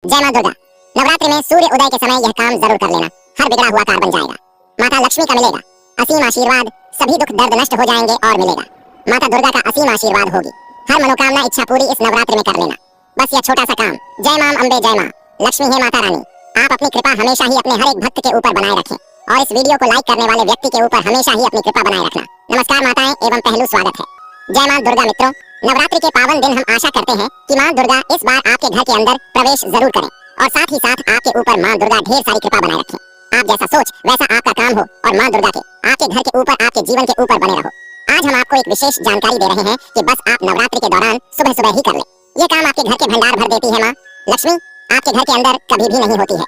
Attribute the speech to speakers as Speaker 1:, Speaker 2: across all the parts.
Speaker 1: जय मां दुर्गा। नवरात्रि में सूर्य उदय के समय यह काम जरूर कर लेना। हर बिगड़ा हुआ कार्य बन जाएगा। माता लक्ष्मी का मिलेगा असीम आशीर्वाद। सभी दुख दर्द नष्ट हो जाएंगे और मिलेगा माता दुर्गा का असीम आशीर्वाद होगी। हर मनोकामना इच्छा पूरी इस नवरात्रि में कर लेना। बस यह छोटा सा काम। जय मां अम्बे जय मां लक्ष्मी है माता रानी। आप अपनी कृपा हमेशा ही अपने हर एक भक्त के ऊपर बनाए रखें और इस वीडियो को लाइक करने वाले व्यक्ति के ऊपर हमेशा ही अपनी कृपा बनाए रखना। नमस्कार माताएं एवं पहलू स्वागत है। जय मां दुर्गा मित्रों, नवरात्रि के पावन दिन हम आशा करते हैं कि मां दुर्गा इस बार आपके घर के अंदर प्रवेश जरूर करें और साथ ही साथ आपके ऊपर मां दुर्गा ढेर सारी कृपा बनाए रखें। आप जैसा सोच वैसा आपका काम हो और मां दुर्गा के आपके घर के ऊपर आपके जीवन के ऊपर बने रहो। आज हम आपको एक विशेष जानकारी दे रहे हैं कि बस आप नवरात्रि के दौरान सुबह सुबह ही कर लें। ये काम आपके घर के भंडार भर देती है मां लक्ष्मी। आपके घर के अंदर कभी भी नहीं होती है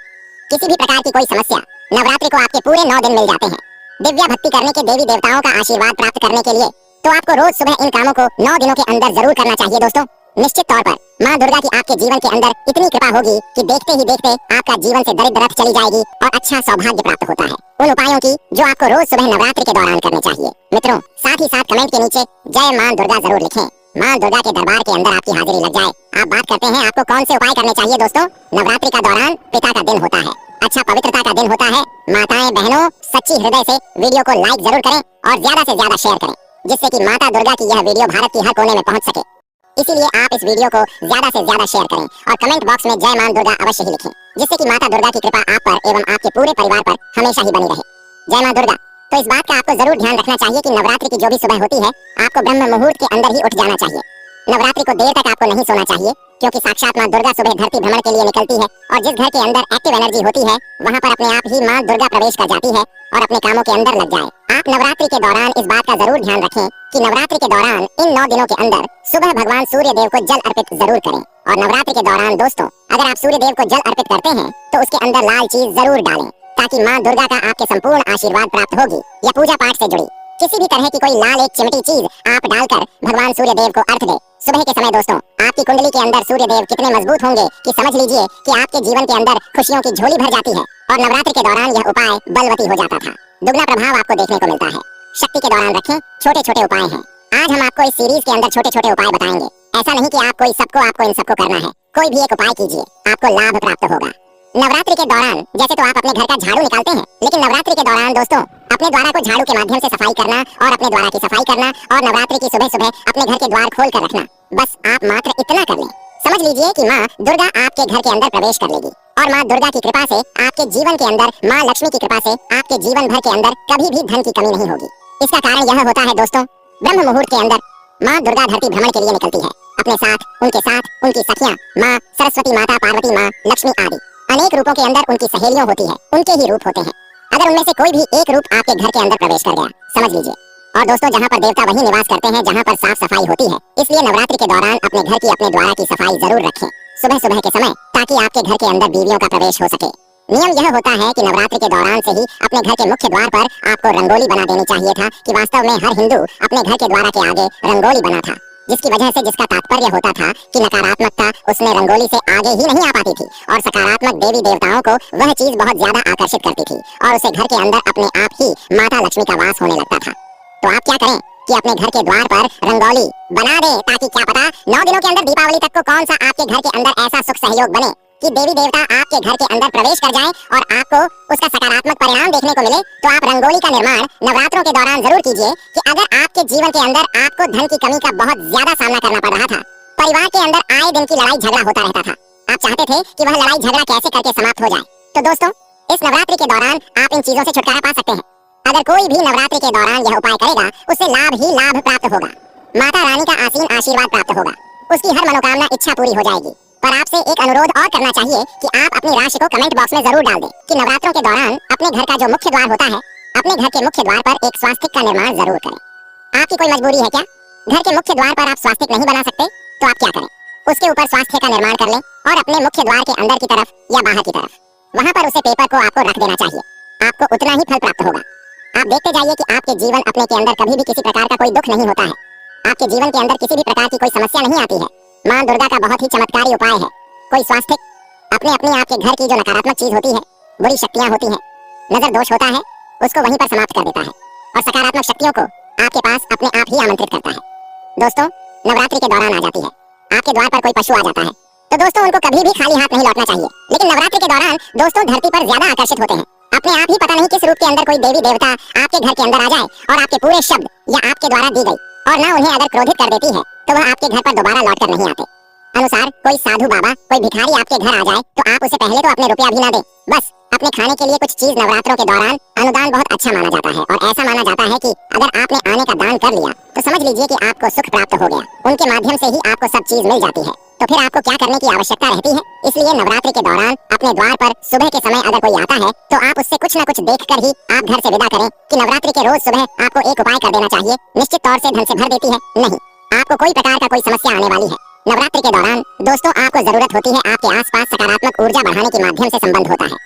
Speaker 1: किसी भी प्रकार की कोई समस्या। नवरात्रि को आपके पूरे 9 दिन मिल जाते हैं दिव्या भक्ति करने के देवी देवताओं का आशीर्वाद प्राप्त करने के लिए। तो आपको रोज सुबह इन कामों को 9 दिनों के अंदर जरूर करना चाहिए दोस्तों। निश्चित तौर पर मां दुर्गा की आपके जीवन के अंदर इतनी कृपा होगी कि देखते ही देखते आपका जीवन से दरिद्रता चली जाएगी और अच्छा सौभाग्य प्राप्त होता है। उन उपायों की जो आपको रोज सुबह नवरात्रि के दौरान करने चाहिए। मित्रों, साथ ही साथ कमेंट के नीचे जय मां दुर्गा जरूर लिखें। मां दुर्गा के दरबार के अंदर आपकी हाजिरी लग जाए। आप बात करते हैं आपको कौन से उपाय करने चाहिए दोस्तों। नवरात्रि का दौरान पिता का दिन होता है, अच्छा पवित्रता का दिन होता है। माताएं बहनों, सच्ची हृदय से वीडियो को लाइक जरूर करें और ज्यादा से ज्यादा शेयर करें जिससे कि माता दुर्गा की यह वीडियो भारत की हर कोने में पहुंच सके। इसीलिए आप इस वीडियो को ज्यादा से ज्यादा शेयर करें और कमेंट बॉक्स में जय मां दुर्गा अवश्य ही लिखें जिससे कि माता दुर्गा की कृपा आप पर एवं आपके पूरे परिवार पर हमेशा ही बनी रहे। जय मां दुर्गा। तो इस बात का आपको जरूर ध्यान रखना चाहिए कि नवरात्रि की जो भी सुबह होती है आपको ब्रह्म मुहूर्त के अंदर ही उठ जाना चाहिए। नवरात्रि को देर तक आपको नहीं सोना चाहिए क्योंकि साक्षात मां दुर्गा सुबह धरती भ्रमण के लिए निकलती है और जिस घर के अंदर एक्टिव एनर्जी होती है वहां पर अपने आप ही मां दुर्गा प्रवेश कर जाती है और अपने कामों के अंदर लग जाए। आप नवरात्रि के दौरान इस बात का जरूर ध्यान रखें कि नवरात्रि के दौरान इन 9 दिनों के अंदर सुबह भगवान सूर्य देव को जल अर्पित जरूर करें। और नवरात्रि के दौरान दोस्तों अगर आप सूर्य देव को जल अर्पित करते हैं तो उसके अंदर लाल चीज जरूर डालें ताकि मां दुर्गा का आपके संपूर्ण आशीर्वाद प्राप्त होगी। या पूजा पाठ से जुड़ी किसी भी तरह की कोई लाल एक चिमटी चीज आप डालकर भगवान सूर्य देव को अर्घ दे। सुबह के समय दोस्तों आपकी कुंडली के अंदर सूर्य देव कितने मजबूत होंगे कि समझ लीजिए कि आपके जीवन के अंदर खुशियों की झोली भर जाती है। और नवरात्रि के दौरान यह उपाय बलवती हो जाता था। दुगना प्रभाव आपको देखने को मिलता है। शक्ति के दौरान रखें छोटे छोटे उपाय हैं। आज हम आपको इस सीरीज के अंदर छोटे छोटे उपाय बताएंगे। ऐसा नहीं कि आप आपको इन सबको करना है। कोई भी एक उपाय कीजिए, आपको लाभ प्राप्त होगा। नवरात्रि के दौरान जैसे तो आप अपने घर का झाड़ू निकालते हैं, लेकिन नवरात्रि के दौरान दोस्तों अपने द्वारा को झाड़ू के माध्यम से सफाई करना और अपने द्वारा की सफाई करना और नवरात्रि की सुबह सुबह अपने घर के द्वार खोल कर रखना। बस आप मात्र इतना कर लें। समझ लीजिए कि माँ दुर्गा आपके घर के अंदर प्रवेश कर लेगी और माँ दुर्गा की कृपा से आपके जीवन के अंदर, माँ लक्ष्मी की कृपा से आपके जीवन भर के अंदर कभी भी धन की कमी नहीं होगी। इसका कारण यह होता है दोस्तों, ब्रह्म मुहूर्त के अंदर माँ दुर्गा धरती भ्रमण के लिए निकलती है। अपने साथ उनकी सखियां माँ सरस्वती माता, पार्वती माँ, लक्ष्मी आदि अनेक रूपों के अंदर उनकी सहेलियों होती है, उनके ही रूप होते हैं। अगर उनमें से कोई भी एक रूप आपके घर के अंदर प्रवेश कर गया, समझ लीजिए। और दोस्तों जहाँ पर देवता वही निवास करते हैं जहाँ पर साफ सफाई होती है। इसलिए नवरात्रि के दौरान अपने घर की, अपने द्वारा की सफाई जरूर रखें सुबह सुबह के समय, ताकि आपके घर के अंदर बीवियों का प्रवेश हो सके। नियम यह होता है कि नवरात्रि के दौरान से ही अपने घर के मुख्य द्वार पर आपको रंगोली बना देनी चाहिए था कि वास्तव में हर हिंदू अपने घर के द्वारा के आगे रंगोली बना था, जिसकी वजह से जिसका तात्पर्य होता था कि नकारात्मकता उसमें रंगोली से आगे ही नहीं आ पाती थी और सकारात्मक देवी देवताओं को वह चीज बहुत ज्यादा आकर्षित करती थी और उसे घर के अंदर अपने आप ही माता लक्ष्मी का वास होने लगता था। तो आप क्या करें कि अपने घर के द्वार पर रंगोली बना दें ताकि क्या पता 9 दिनों के अंदर दीपावली तक को कौन सा आपके घर के अंदर ऐसा सुख सहयोग बने कि देवी देवता आपके घर के अंदर प्रवेश कर जाएं और आपको उसका सकारात्मक परिणाम देखने को मिले। तो आप रंगोली का निर्माण नवरात्रों के दौरान जरूर कीजिए कि अगर आपके जीवन के अंदर आपको धन की कमी का बहुत ज्यादा सामना करना पड़ रहा था, परिवार के अंदर आए दिन की लड़ाई झगड़ा होता रहता था, आप चाहते थे कि वह लड़ाई झगड़ा कैसे करके समाप्त हो जाए, तो दोस्तों इस नवरात्रि के दौरान आप इन चीजों से छुटकारा पा सकते हैं। अगर कोई भी नवरात्रि के दौरान यह उपाय करेगा उससे लाभ ही लाभ प्राप्त होगा। माता रानी का आसीन आशीर्वाद प्राप्त होगा, उसकी हर मनोकामना इच्छा पूरी हो जाएगी। पर आपसे एक अनुरोध और करना चाहिए कि आप अपनी राशि को कमेंट बॉक्स में जरूर डाल दें कि नवरात्रों के दौरान अपने घर का जो मुख्य द्वार होता है, अपने घर के मुख्य द्वार पर एक स्वास्तिक का निर्माण जरूर करें। आपकी कोई मजबूरी है क्या? घर के मुख्य द्वार पर आप स्वास्तिक नहीं बना सकते तो आप क्या करें, उसके ऊपर स्वास्थ्य का निर्माण कर लें और अपने मुख्य द्वार के अंदर की तरफ या बाहर की तरफ वहां पर उसे पेपर को आपको रख देना चाहिए। आपको उतना ही फल प्राप्त होगा। आप देखते जाइए कि आपके जीवन अपने के अंदर कभी भी किसी प्रकार का कोई दुख नहीं होता है, आपके जीवन के अंदर किसी भी प्रकार की कोई समस्या नहीं आती है। माँ दुर्गा का बहुत ही चमत्कारी उपाय है। कोई स्वास्थ्य अपने आपके घर की जो नकारात्मक चीज होती है, बुरी शक्तियां होती हैं, नजर दोष होता है, उसको वहीं पर समाप्त कर देता है और सकारात्मक शक्तियों को आपके पास अपने आप ही आमंत्रित करता है। दोस्तों नवरात्रि के दौरान आ जाती है, आपके द्वार पर कोई पशु आ जाता है, तो दोस्तों उनको कभी भी खाली हाथ नहीं लौटना चाहिए। लेकिन नवरात्रि के दौरान दोस्तों धरती पर ज्यादा आकर्षित होते हैं। अपने आप ही पता नहीं किस रूप के अंदर कोई देवी देवता आपके घर के अंदर आ जाए और आपके पूरे शब्द या आपके द्वारा दी गई और ना उन्हें अगर क्रोधित कर देती है तो वह आपके घर पर दोबारा लौट कर नहीं आते। अनुसार कोई साधु बाबा कोई भिखारी आपके घर आ जाए तो आप उसे पहले तो अपने रुपया भी ना दें, बस अपने खाने के लिए कुछ चीज नवरात्रों के दौरान अनुदान बहुत अच्छा माना जाता है। और ऐसा माना जाता है कि अगर आपने आने का दान कर लिया तो समझ लीजिए कि आपको सुख प्राप्त हो गया, उनके माध्यम से ही आपको सब चीज मिल जाती है। तो फिर आपको क्या करने की आवश्यकता रहती है? इसलिए नवरात्रि के दौरान अपने द्वार पर सुबह के समय अगर कोई आता है तो आप उससे कुछ न कुछ देखकर ही आप घर से विदा करें कि नवरात्रि के रोज सुबह आपको एक उपाय कर देना चाहिए, निश्चित तौर से धन से भर देती है नहीं, आपको कोई प्रकार का कोई समस्या आने वाली है। नवरात्रि के दौरान दोस्तों आपको जरूरत होती है आपके आसपास सकारात्मक ऊर्जा बढ़ाने के माध्यम से संबंध होता है।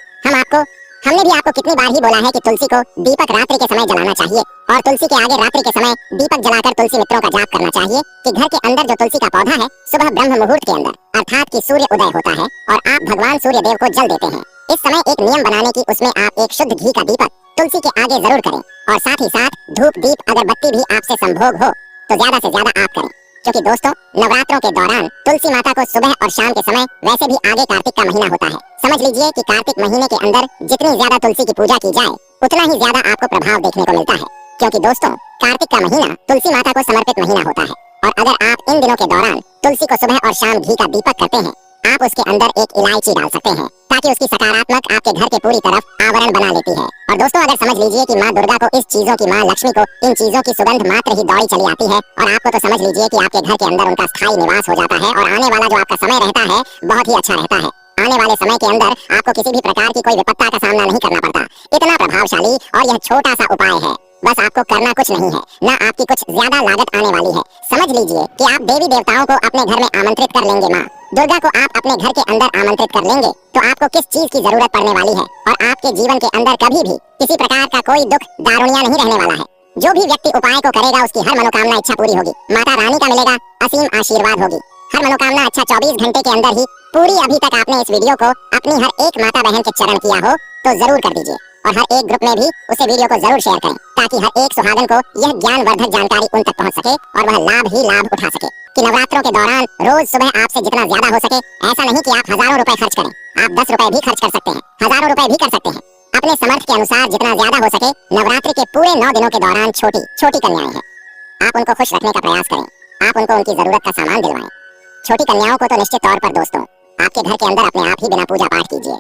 Speaker 1: हमने भी आपको कितनी बार ही बोला है कि तुलसी को दीपक रात्रि के समय जलाना चाहिए और तुलसी के आगे रात्रि के समय दीपक जलाकर तुलसी मित्रों का जाप करना चाहिए कि घर के अंदर जो तुलसी का पौधा है सुबह ब्रह्म मुहूर्त के अंदर अर्थात कि सूर्य उदय होता है और आप भगवान सूर्य देव को जल देते हैं। इस समय एक नियम बनाने की उसमें आप एक शुद्ध घी का दीपक तुलसी के आगे जरूर करें और साथ ही साथ धूप दीप अगरबत्ती भी आपसे संभोग हो तो ज्यादा से ज्यादा आप करें, क्योंकि दोस्तों नवरात्रों के दौरान तुलसी माता को सुबह और शाम के समय वैसे भी आगे कार्तिक का महीना होता है। समझ लीजिए कि कार्तिक महीने के अंदर जितनी ज्यादा तुलसी की पूजा की जाए उतना ही ज्यादा आपको प्रभाव देखने को मिलता है, क्योंकि दोस्तों कार्तिक का महीना तुलसी माता को समर्पित महीना होता है। और अगर आप इन दिनों के दौरान तुलसी को सुबह और शाम घी का दीपक करते हैं, आप उसके अंदर एक इलायची डाल सकते हैं ताकि उसकी सकारात्मक आपके घर के पूरी तरफ आवरण बना लेती है। और दोस्तों अगर समझ लीजिए कि माँ दुर्गा को इस चीजों की, माँ लक्ष्मी को इन चीजों की सुगंध मात्र ही दौड़ी चली आती है और आपको तो समझ लीजिए कि आपके घर के अंदर उनका स्थायी निवास हो जाता है और आने वाला जो आपका समय रहता है बहुत ही अच्छा रहता है। आने वाले समय के अंदर आपको किसी भी प्रकार की कोई विपत्ता का सामना नहीं करना पड़ता। इतना प्रभावशाली और यह छोटा सा उपाय है, बस आपको करना कुछ नहीं है, ना आपकी कुछ ज्यादा लागत आने वाली है। समझ लीजिए कि आप देवी देवताओं को अपने घर में आमंत्रित कर लेंगे, माँ दुर्गा को आप अपने घर के अंदर आमंत्रित कर लेंगे तो आपको किस चीज की जरूरत पड़ने वाली है और आपके जीवन के अंदर कभी भी किसी प्रकार का कोई दुख दारुणिया नहीं रहने वाला है। जो भी व्यक्ति उपाय को करेगा उसकी हर मनोकामना इच्छा पूरी होगी, माता रानी का मिलेगा असीम आशीर्वाद होगी, हर मनोकामना अच्छा 24 घंटे के अंदर ही पूरी। अभी तक आपने इस वीडियो को अपनी हर एक माता बहन के चरण किया हो तो जरूर कर दीजिए और हर एक ग्रुप में भी उसे वीडियो को जरूर शेयर करें ताकि हर एक सुहागन को यह ज्ञानवर्धक जानकारी उन तक पहुंच सके और वह लाभ ही लाभ उठा सके कि नवरात्रों के दौरान रोज सुबह आपसे जितना ज्यादा हो सके, ऐसा नहीं कि आप हजारों रुपए खर्च करें, आप 10 रुपए भी खर्च कर सकते हैं, हजारों रुपए भी कर सकते हैं, अपने समर्थ के अनुसार जितना ज्यादा हो सके। नवरात्रि के पूरे 9 दिनों के दौरान छोटी छोटी कन्याएं हैं, आप उनको खुश रखने का प्रयास करें, आप उनको उनकी जरूरत का सामान दिलवाएं। छोटी कन्याओं को तो निश्चित तौर पर दोस्तों आपके घर के अंदर अपने आप ही बिना पूजा पाठ कीजिए,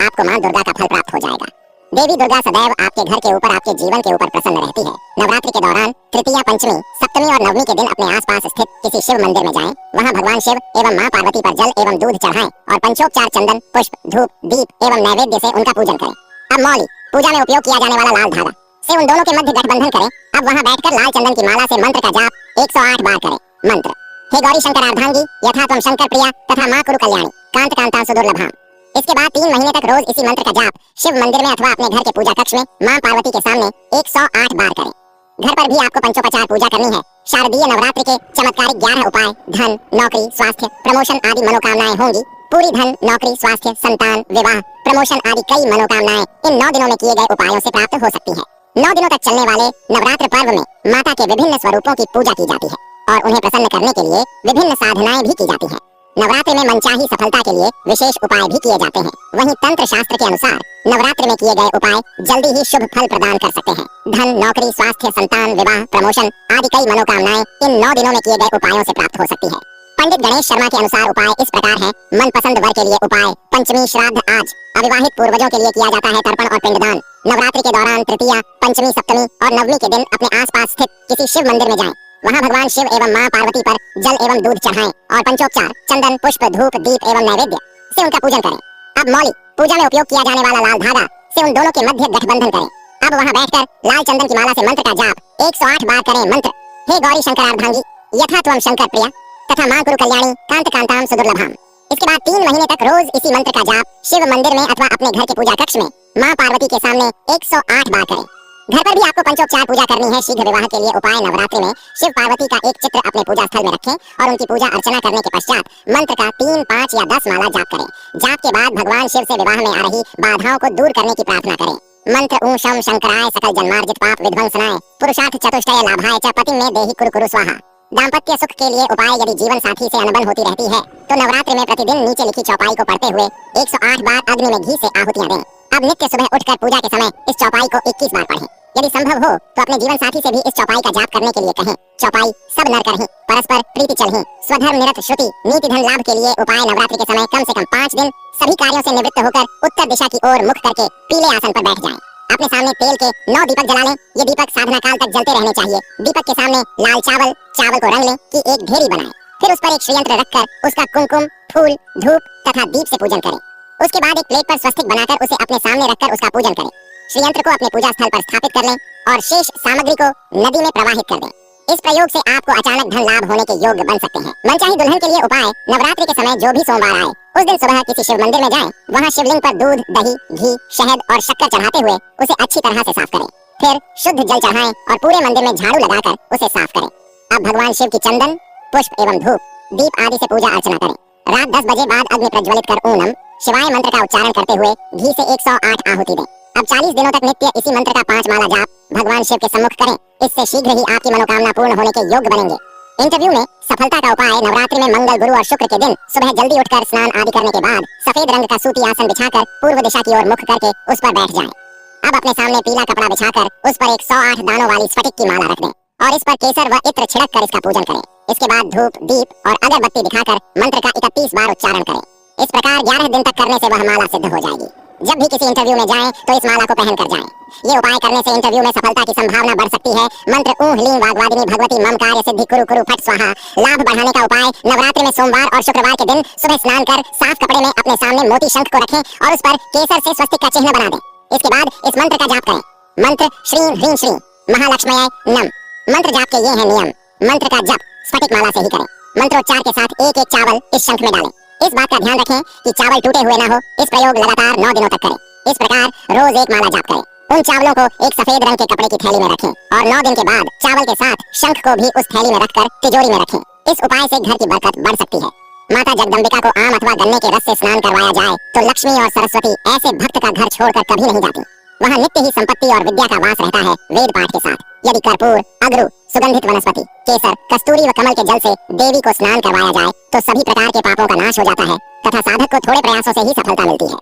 Speaker 1: आपको माँ दुर्गा का फल प्राप्त हो जाएगा। देवी दुर्गा सदैव आपके घर के ऊपर, आपके जीवन के ऊपर प्रसन्न रहती है। नवरात्रि के दौरान तृतीया, पंचमी, सप्तमी और नवमी के दिन अपने आसपास स्थित किसी शिव मंदिर में जाएं, वहां भगवान शिव एवं मां पार्वती पर जल एवं दूध चढ़ाएं और पंचोपचार चंदन, पुष्प, धूप, दीप एवं नैवेद्य से उनका पूजन करें। अब मौली पूजा में उपयोग किया जाने वाला लाल धागा से उन दोनों के मध्य गठबंधन करें। अब वहां बैठकर लाल चंदन की माला से मंत्र का जाप 108 बार करें। मंत्र: हे गौरी शंकर अर्धांगी यथा त्वं शंकर प्रिया तथा मां कुरु कल्याणी कांत कांता सुदुर्लभाम। इसके बाद 3 महीने तक रोज इसी मंत्र का जाप शिव मंदिर में अथवा अपने घर के पूजा कक्ष में मां पार्वती के सामने 108 बार करें। घर पर भी आपको पंचोपचार पूजा करनी है। शारदीय नवरात्रि के चमत्कारिक 11 उपाय धन, नौकरी, स्वास्थ्य, प्रमोशन आदि मनोकामनाएं होंगी। पूरी धन, नौकरी, स्वास्थ्य, संतान, विवाह, प्रमोशन आदि कई मनोकामनाएं इन 9 दिनों में किए गए उपायों से प्राप्त हो सकती है। 9 दिनों तक चलने वाले नवरात्र पर्व में माता के विभिन्न स्वरूपों की पूजा की जाती है और उन्हें प्रसन्न करने के लिए विभिन्न साधनाएं भी की जाती हैं। नवरात्रि में मनचाही सफलता के लिए विशेष उपाय भी किए जाते हैं। वहीं तंत्र शास्त्र के अनुसार नवरात्रि में किए गए उपाय जल्दी ही शुभ फल प्रदान कर सकते हैं। धन, नौकरी, स्वास्थ्य, संतान, विवाह, प्रमोशन आदि कई मनोकामनाएं इन 9 दिनों में किए गए उपायों से प्राप्त हो सकती है। पंडित गणेश शर्मा के अनुसार उपाय इस प्रकार है। मनपसंद वर के लिए उपाय: पंचमी श्राद्ध आज अविवाहित पूर्वजों के लिए किया जाता है तर्पण और पिंडदान। नवरात्रि के दौरान तृतीया, पंचमी, सप्तमी और नवमी के दिन अपने आसपास स्थित किसी शिव मंदिर में जाएं, वहां भगवान शिव एवं मां पार्वती पर जल एवं दूध चढ़ाएं और पंचोपचार चंदन, पुष्प, धूप, दीप एवं नैवेद्य से उनका पूजन करें। अब मौली पूजा में उपयोग किया जाने वाला लाल धागा से उन दोनों के मध्य गठबंधन करें। अब वहां बैठकर लाल चंदन की माला से मंत्र का जाप 108 बार करें। मंत्र: हे गौरी शंकर अर्धांगी यथा त्वं शंकर प्रिया तथा मां कुरु कल्याणी कांत कांताम सुदुर्लभाम। इसके बाद 3 महीने तक रोज इसी मंत्र का जाप शिव मंदिर में अथवा अपने घर के पूजा कक्ष में मां पार्वती के सामने 108 बार करें। घर पर भी आपको पंचोपचार पूजा करनी है। शीघ्र विवाह के लिए उपाय: नवरात्रि में शिव पार्वती का एक चित्र अपने पूजा स्थल में रखें और उनकी पूजा अर्चना करने के पश्चात मंत्र का 3, 5 या 10 माला जाप करें। जाप के बाद भगवान शिव से विवाह में आ रही बाधाओं को दूर करने की प्रार्थना करें। मंत्र: ऊं शम शंकराय सकल जन्मार्जित पाप विध्वंसनाय पुरुषार्थ चतुष्टय लाभाय च पतिं मे देहि कुरु कुरु स्वाहा। दाम्पत्य सुख के लिए उपाय। यदि जीवन साथी से अनबन होती रहती है तो नवरात्रि में प्रतिदिन नीचे लिखी चौपाई को पढ़ते हुए 108 बार अग्नि में घी से आहुतियां दें। अब नित्य सुबह उठकर पूजा के समय इस चौपाई को 21 बार पढ़ें। यदि संभव हो तो अपने जीवन साथी से भी इस चौपाई का जाप करने के लिए कहें। चौपाई सब नर करहीं, परस्पर प्रीति चलहीं, स्वधर्म निरत श्रुति, नीति धन लाभ के लिए उपाय। नवरात्रि के समय कम से कम 5 दिन सभी कार्यों से निवृत्त होकर उत्तर दिशा की ओर मुख करके पीले आसन पर बैठ जाएं। अपने सामने तेल के 9 दीपक जला लें। ये दीपक साधना काल तक जलते रहने चाहिए। दीपक के सामने लाल चावल को रंग लें कि एक ढेरी बनाएं। फिर उस पर एक श्रीयंत्र रखकर उसका कुमकुम, फूल, धूप तथा दीप से पूजन करें। उसके बाद एक प्लेट पर स्वस्तिक बनाकर उसे अपने सामने रखकर उसका पूजन करें। श्रीयंत्र को अपने पूजा स्थल पर स्थापित कर लें और शेष सामग्री को नदी में प्रवाहित कर दें। इस प्रयोग से आपको अचानक धन लाभ होने के योग्य बन सकते हैं। मनचाही दुल्हन के लिए उपाय। नवरात्रि के समय जो भी सोमवार आए उस दिन सुबह किसी शिव मंदिर में जाएं। वहां शिवलिंग पर दूध, दही, घी, शहद और शक्कर चढ़ाते हुए उसे अच्छी तरह से साफ करें। फिर शुद्ध जल चढ़ाएं और पूरे मंदिर में झाड़ू लगाकर उसे साफ करें। अब भगवान शिव की चंदन, पुष्प एवं धूप, दीप आदि से पूजा अर्चना करें। रात 10 बजे बाद अग्नि प्रज्वलित कर ओम शिवाय मंत्र का उच्चारण करते हुए घी से 108 आहुति दें। अब 40 दिनों तक नित्य इसी मंत्र का 5 माला जाप भगवान शिव के सम्मुख करें। इससे शीघ्र ही आपकी मनोकामना पूर्ण होने के योग्य बनेंगे। इंटरव्यू में सफलता का उपाय। नवरात्रि में मंगल, गुरु और शुक्र के दिन सुबह जल्दी उठकर स्नान आदि करने के बाद सफेद रंग का सूती आसन बिछाकर पूर्व दिशा की ओर मुख करके उस पर बैठ जाएं। अब अपने सामने पीला कपड़ा बिछाकर उस पर 108 दानों वाली स्फटिक की माला रख दें और इस पर केसर व इत्र छिड़क कर इसका पूजन करें। इसके बाद धूप, दीप और अगरबत्ती दिखाकर मंत्र का 31 बार उच्चारण करें। इस प्रकार 11 दिन तक करने से वह माला सिद्ध हो जाएगी। जब भी किसी इंटरव्यू में जाएं तो इस माला को पहन कर जाएं। ये उपाय करने से इंटरव्यू में सफलता की संभावना बढ़ सकती है। मंत्र ऊं ह्लीं वाग्वादिनी भगवती मम कार्य सिद्धि कुरु कुरु फट स्वाहा। लाभ बढ़ाने का उपाय। नवरात्रि में सोमवार और शुक्रवार के दिन सुबह स्नान कर साफ कपड़े में अपने सामने मोती शंख को रखें और उस पर केसर से स्वस्तिक का चिन्ह बना दें। इसके बाद इस मंत्र का जाप करें। मंत्र श्रीं ह्रीं श्रीं महालक्ष्म्यै नम। मंत्र जाप के ये हैं नियम। मंत्र का जप स्फटिक माला से ही करें। मंत्रोच्चार के साथ एक एक चावल इस शंख में डालें। इस बात का ध्यान रखें कि चावल टूटे हुए न हो। इस प्रयोग लगातार 9 दिनों तक करें। इस प्रकार रोज एक माला जाप करें। उन चावलों को एक सफेद रंग के कपड़े की थैली में रखें और 9 दिन के बाद चावल के साथ शंख को भी उस थैली में रखकर तिजोरी में रखें। इस उपाय से घर की बरकत बढ़ सकती है। माता जगदम्बिका को आम अथवा गन्ने के रस से स्नान करवाया जाए तो लक्ष्मी और सरस्वती ऐसे भक्त का घर छोड़कर कभी नहीं जाती। वहाँ नित्य ही संपत्ति और विद्या का वास रहता है वेद पाठ के साथ। यदि कर्पूर, अगरू, सुगंधित वनस्पति, केसर, कस्तूरी व कमल के जल से देवी को स्नान करवाया जाए तो सभी प्रकार के पापों का नाश हो जाता है तथा साधक को थोड़े प्रयासों से ही सफलता मिलती है।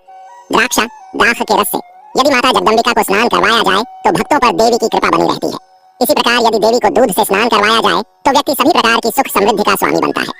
Speaker 1: द्राक्षा, दाख के रस से यदि माता जगदम्बिका को स्नान करवाया जाए तो भक्तों पर देवी की कृपा बनी रहती है। इसी प्रकार यदि देवी को दूध से स्नान करवाया जाए तो व्यक्ति सभी प्रकार की सुख समृद्धि का स्वामी बनता है।